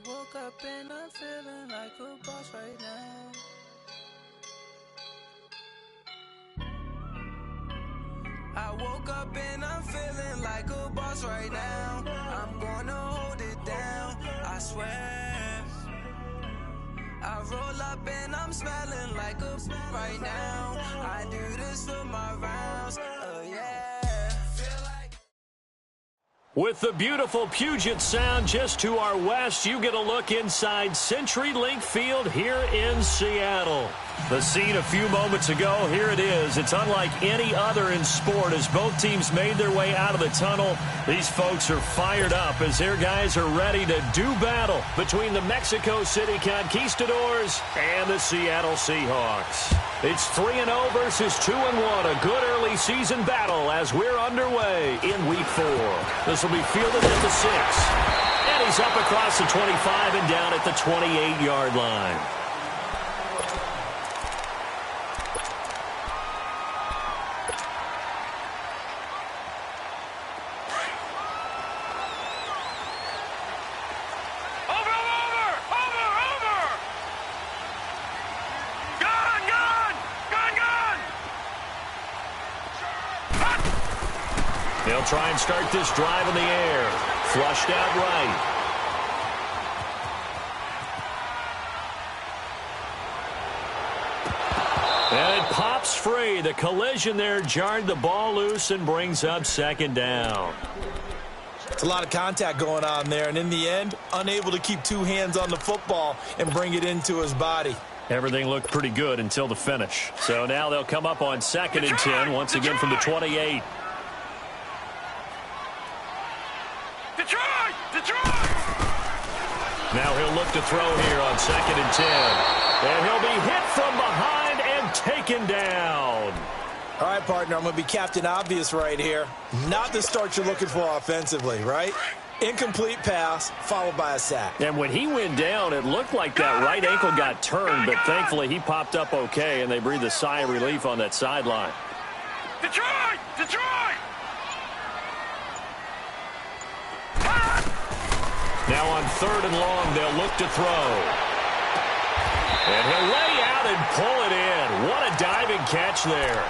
woke up and I'm feeling like a boss right now. I woke up and I'm feeling like a boss right now. I'm gonna hold it down, I swear. I roll up and I'm smelling like a right now. I do this for my rounds, yeah. With the beautiful Puget Sound just to our west, you get a look inside CenturyLink Field here in Seattle. The scene a few moments ago, here it is. It's unlike any other in sport as both teams made their way out of the tunnel. These folks are fired up as their guys are ready to do battle between the Mexico City Conquistadors and the Seattle Seahawks. It's 3-0 versus 2-1, a good early season battle as we're underway in Week 4. This will be fielded at the 6. And he's up across the 25 and down at the 28-yard line. They'll try and start this drive in the air. Flushed out right. And it pops free. The collision there jarred the ball loose and brings up second down. It's a lot of contact going on there, and in the end, unable to keep two hands on the football and bring it into his body. Everything looked pretty good until the finish. So now they'll come up on 2nd and 10, once again from the 28. Now he'll look to throw here on 2nd and 10. And he'll be hit from behind and taken down. All right, partner, I'm going to be Captain Obvious right here. Not the start you're looking for offensively, right? Incomplete pass followed by a sack. And when he went down, it looked like that right ankle got turned, but thankfully he popped up okay, and they breathed a sigh of relief on that sideline. Detroit! Detroit! Now on 3rd and long, they'll look to throw. And he'll lay out and pull it in. What a diving catch there.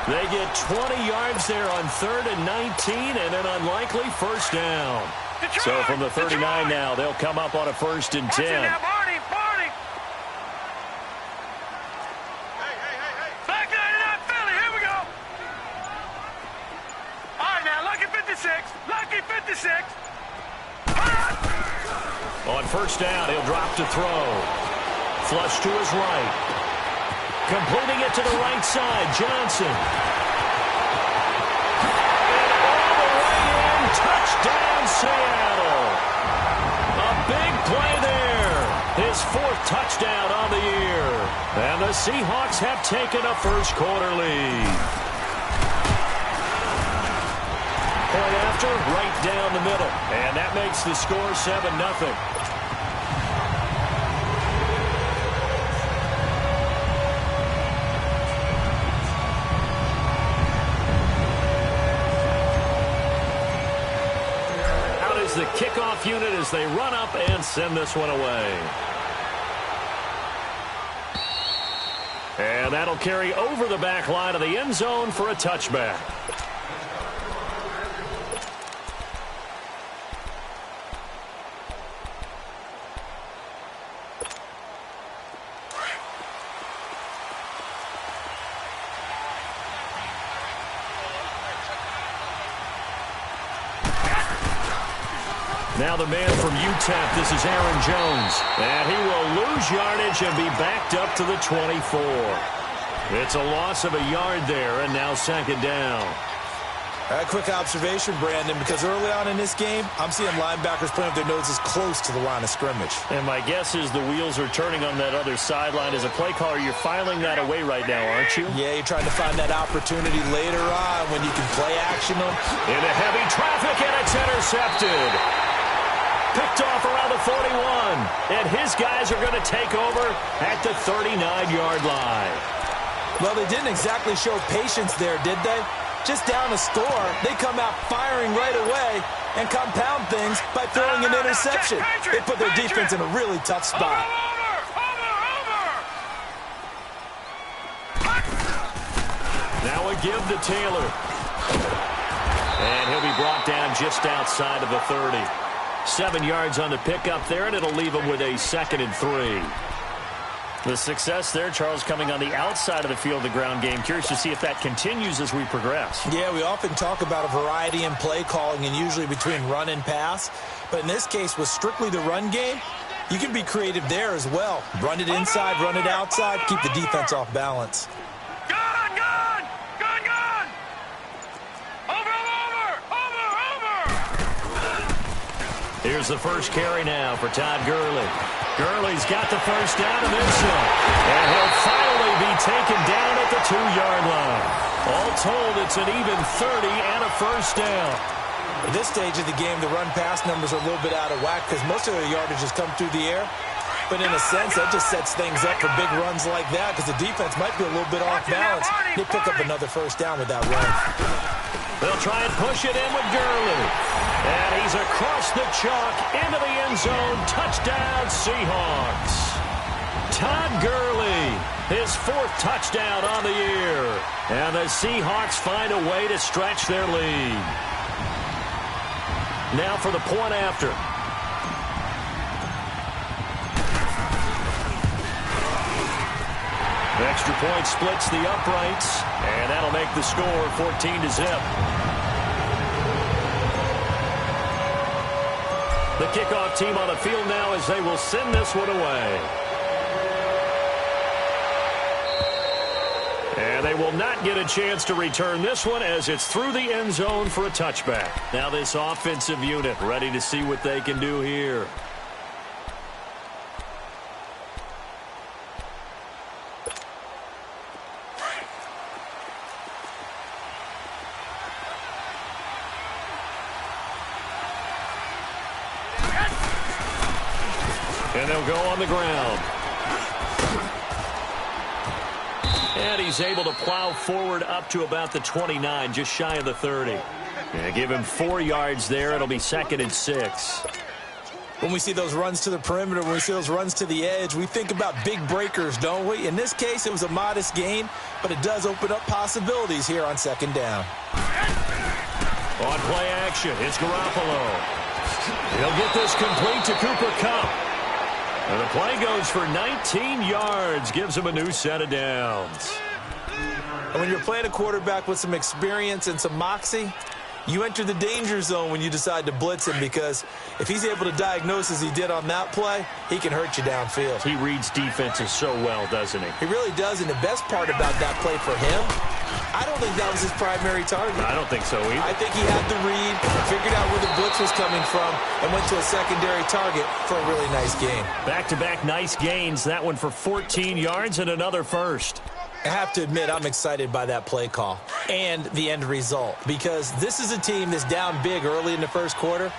They get 20 yards there on 3rd and 19 and an unlikely first down. Detroit! So from the 39 Detroit! now, they'll come up on a 1st and 10. Now, Barney! Back 99 Philly, here we go. All right, now, lucky 56. Lucky 56. On 1st down, he'll drop to throw. Flush to his right. Completing it to the right side, Johnson. And all the way in, touchdown Seattle. A big play there. His 4th touchdown on the year. And the Seahawks have taken a first-quarter lead. Point after, right down the middle. And that makes the score 7-0. Out is the kickoff unit as they run up and send this one away. And that'll carry over the back line of the end zone for a touchback. Now the man from UTEP, this is Aaron Jones. And he will lose yardage and be backed up to the 24. It's a loss of a yard there, and now 2nd down. A quick observation, Brandon, because early on in this game, I'm seeing linebackers playing with their noses close to the line of scrimmage. And my guess is the wheels are turning on that other sideline. As a play caller, you're filing that away right now, aren't you? Yeah, you're trying to find that opportunity later on when you can play action them. Into heavy traffic, and it's intercepted. Picked off around the 41. And his guys are going to take over at the 39-yard line. Well, they didn't exactly show patience there, did they? Just down a score, they come out firing right away, and compound things by throwing an interception. They put their defense in a really tough spot. Now a give to Taylor. And he'll be brought down just outside of the 30. 7 yards on the pickup there, and it'll leave him with a 2nd and 3. The success there, Charles, coming on the outside of the field, the ground game. Curious to see if that continues as we progress. Yeah, we often talk about a variety in play calling and usually between run and pass. But in this case, with strictly the run game, you can be creative there as well. Run it inside, run it outside, keep the defense off balance. Here's the first carry now for Todd Gurley. Gurley's got the first down and then some. And he'll finally be taken down at the 2-yard line. All told, it's an even 30 and a first down. At this stage of the game, the run-pass numbers are a little bit out of whack because most of their yardage has come through the air. But in a sense, that just sets things up for big runs like that because the defense might be a little bit off balance. They pick up another first down with that run. They'll try and push it in with Gurley. And he's across the chalk into the end zone. Touchdown, Seahawks. Todd Gurley, his 4th touchdown on the year. And the Seahawks find a way to stretch their lead. Now for the point after. Extra point splits the uprights, and that'll make the score 14-0. The kickoff team on the field now as they will send this one away. And they will not get a chance to return this one as it's through the end zone for a touchback. Now this offensive unit ready to see what they can do here. And they'll go on the ground. And he's able to plow forward up to about the 29, just shy of the 30. And give him 4 yards there. It'll be 2nd and 6. When we see those runs to the perimeter, when we see those runs to the edge, we think about big breakers, don't we? In this case, it was a modest gain, but it does open up possibilities here on 2nd down. On play action, it's Garoppolo. He'll get this complete to Cooper Kupp. And the play goes for 19 yards, gives him a new set of downs. And when you're playing a quarterback with some experience and some moxie, you enter the danger zone when you decide to blitz him because if he's able to diagnose as he did on that play, he can hurt you downfield. He reads defenses so well, doesn't he? He really does, and the best part about that play for him, I don't think that was his primary target. I don't think so either. I think he had the read, figured out where the blitz was coming from, and went to a secondary target for a really nice gain. Back-to-back nice gains. That one for 14 yards and another first. I have to admit, I'm excited by that play call and the end result because this is a team that's down big early in the first quarter,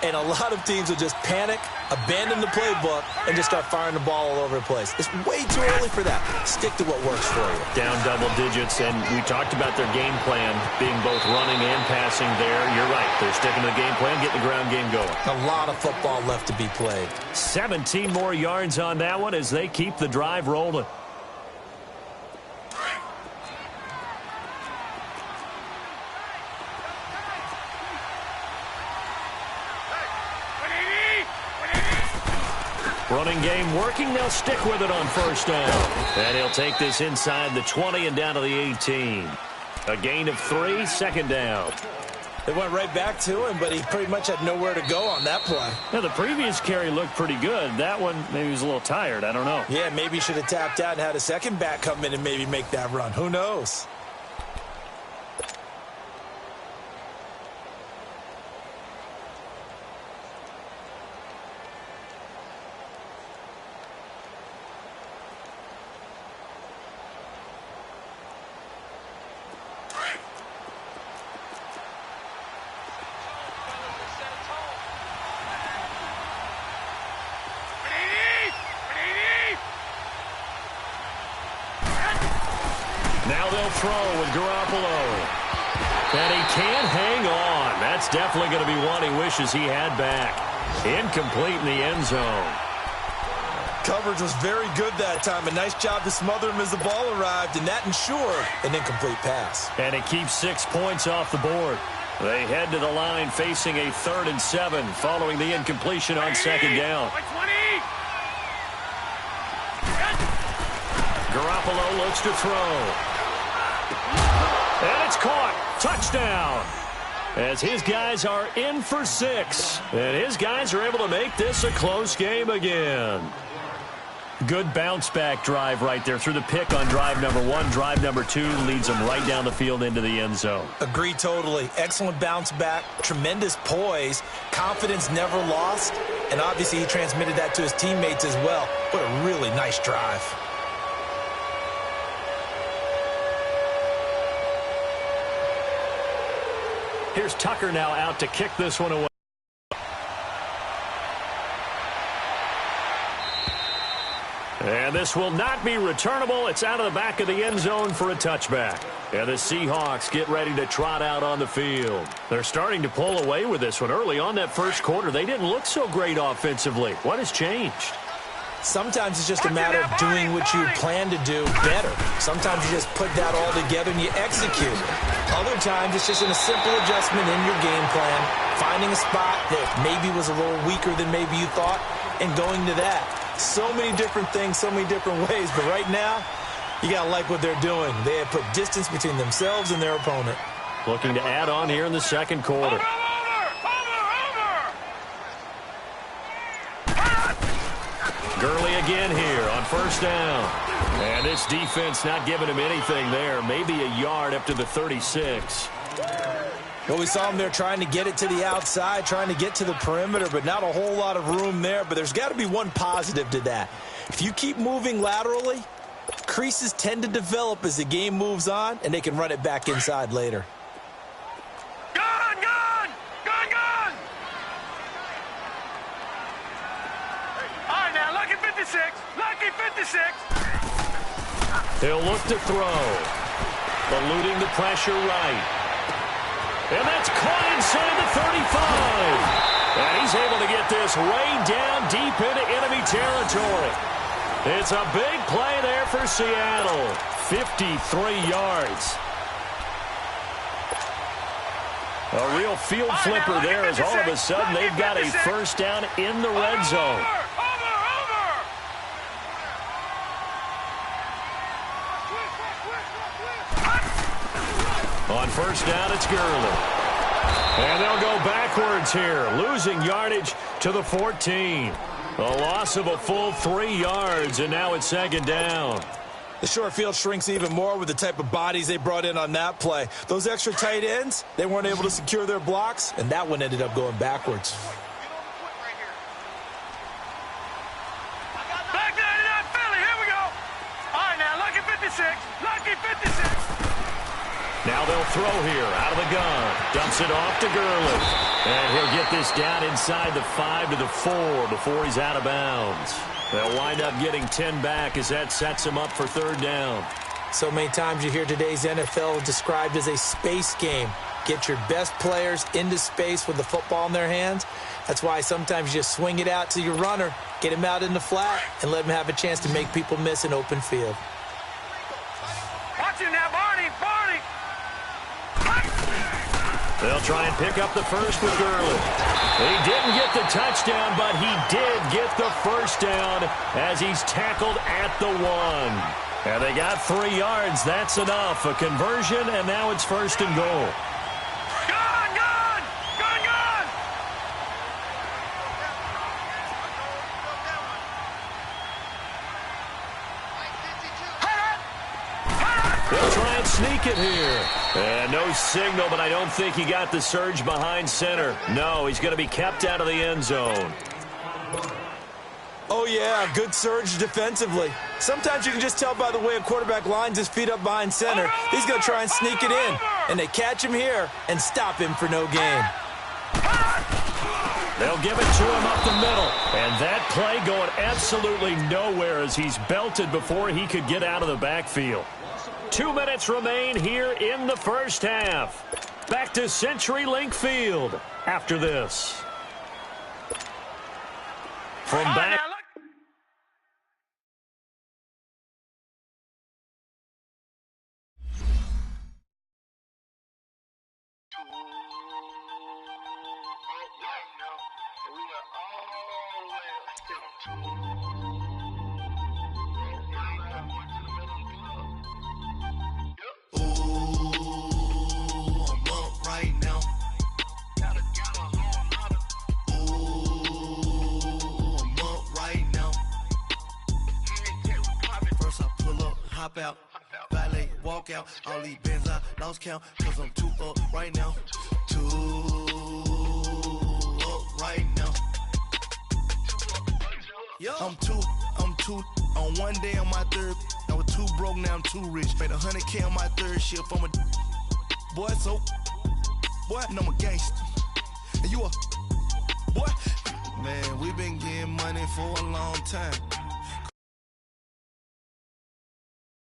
and a lot of teams will just panic, abandon the playbook, and just start firing the ball all over the place. It's way too early for that. Stick to what works for you. Down double digits, and we talked about their game plan being both running and passing there. You're right. They're sticking to the game plan, getting the ground game going. A lot of football left to be played. 17 more yards on that one as they keep the drive rolling. Running game working. They'll stick with it on first down. And he'll take this inside the 20 and down to the 18. A gain of 3, 2nd down. They went right back to him, but he pretty much had nowhere to go on that play. Now, the previous carry looked pretty good. That one, maybe he was a little tired. I don't know. Yeah, maybe he should have tapped out and had a second back come in and maybe make that run. Who knows? Now they'll throw with Garoppolo. And he can't hang on. That's definitely going to be one he wishes he had back. Incomplete in the end zone. Coverage was very good that time. A nice job to smother him as the ball arrived, and that ensured an incomplete pass. And it keeps 6 points off the board. They head to the line facing a 3rd and 7 following the incompletion on 2nd down. Garoppolo looks to throw. And it's caught. Touchdown. As his guys are in for 6. And his guys are able to make this a close game again. Good bounce-back drive right there through the pick on drive number 1. Drive number 2 leads them right down the field into the end zone. Agree totally. Excellent bounce-back, tremendous poise, confidence never lost, and obviously he transmitted that to his teammates as well. What a really nice drive. Here's Tucker now out to kick this one away. And this will not be returnable. It's out of the back of the end zone for a touchback. And the Seahawks get ready to trot out on the field. They're starting to pull away with this one. Early on that first quarter, they didn't look so great offensively. What has changed? Sometimes it's just a matter of doing what you plan to do better. Sometimes you just put that all together and you execute. Other times it's just in a simple adjustment in your game plan, finding a spot that maybe was a little weaker than maybe you thought, and going to that. So many different things, so many different ways, but right now, you got to like what they're doing. They have put distance between themselves and their opponent. Looking to add on here in the second quarter. Gurley again here on 1st down. And this defense not giving him anything there. Maybe a yard up to the 36. Well, we saw him there trying to get it to the outside, trying to get to the perimeter, but not a whole lot of room there. But there's got to be one positive to that. If you keep moving laterally, creases tend to develop as the game moves on, and they can run it back inside later. Gun! Gun! Gun! Gun! All right, now, lucky 56. Lucky 56. He'll look to throw. Eluding the pressure right. And that's caught inside the 35. And he's able to get this way down deep into enemy territory. It's a big play there for Seattle. 53 yards. A real field flipper there as all of a sudden they've got a 1st down in the red zone. On 1st down, it's Gurley. And they'll go backwards here, losing yardage to the 14. A loss of a full 3 yards, and now it's 2nd down. The short field shrinks even more with the type of bodies they brought in on that play. Those extra tight ends, they weren't able to secure their blocks, and that one ended up going backwards. Back 99 Philly, here we go. All right, now, lucky 56. Lucky 56. Now they'll throw here out of the gun. Dumps it off to Gurley. And he'll get this down inside the 5 to the 4 before he's out of bounds. They'll wind up getting 10 back as that sets him up for 3rd down. So many times you hear today's NFL described as a space game. Get your best players into space with the football in their hands. That's why sometimes you just swing it out to your runner, get him out in the flat, and let him have a chance to make people miss an open field. Watch it now, Barney. Barney. They'll try and pick up the first with Gurley. He didn't get the touchdown, but he did get the 1st down as he's tackled at the 1. And they got 3 yards. That's enough. A conversion, and now it's 1st and goal. Gun! Gun! Gun! Gun! They'll try and sneak it here. And no signal, but I don't think he got the surge behind center. No, he's going to be kept out of the end zone. Oh, yeah, good surge defensively. Sometimes you can just tell by the way a quarterback lines his feet up behind center. He's going to try and sneak it in. And they catch him here and stop him for no gain. They'll give it to him up the middle. And that play going absolutely nowhere as he's belted before he could get out of the backfield. 2 minutes remain here in the 1st half. Back to CenturyLink Field after this. From back. Hop out, valet, walk out, all these bins I lost count, cause I'm too up right now, too up right now. I'm too, on one day on my third, I was too broke, now I'm too rich, made 100K on my third shift, I'm a boy, so, boy, and I'm a gangster, and you a, boy, man, we been getting money for a long time.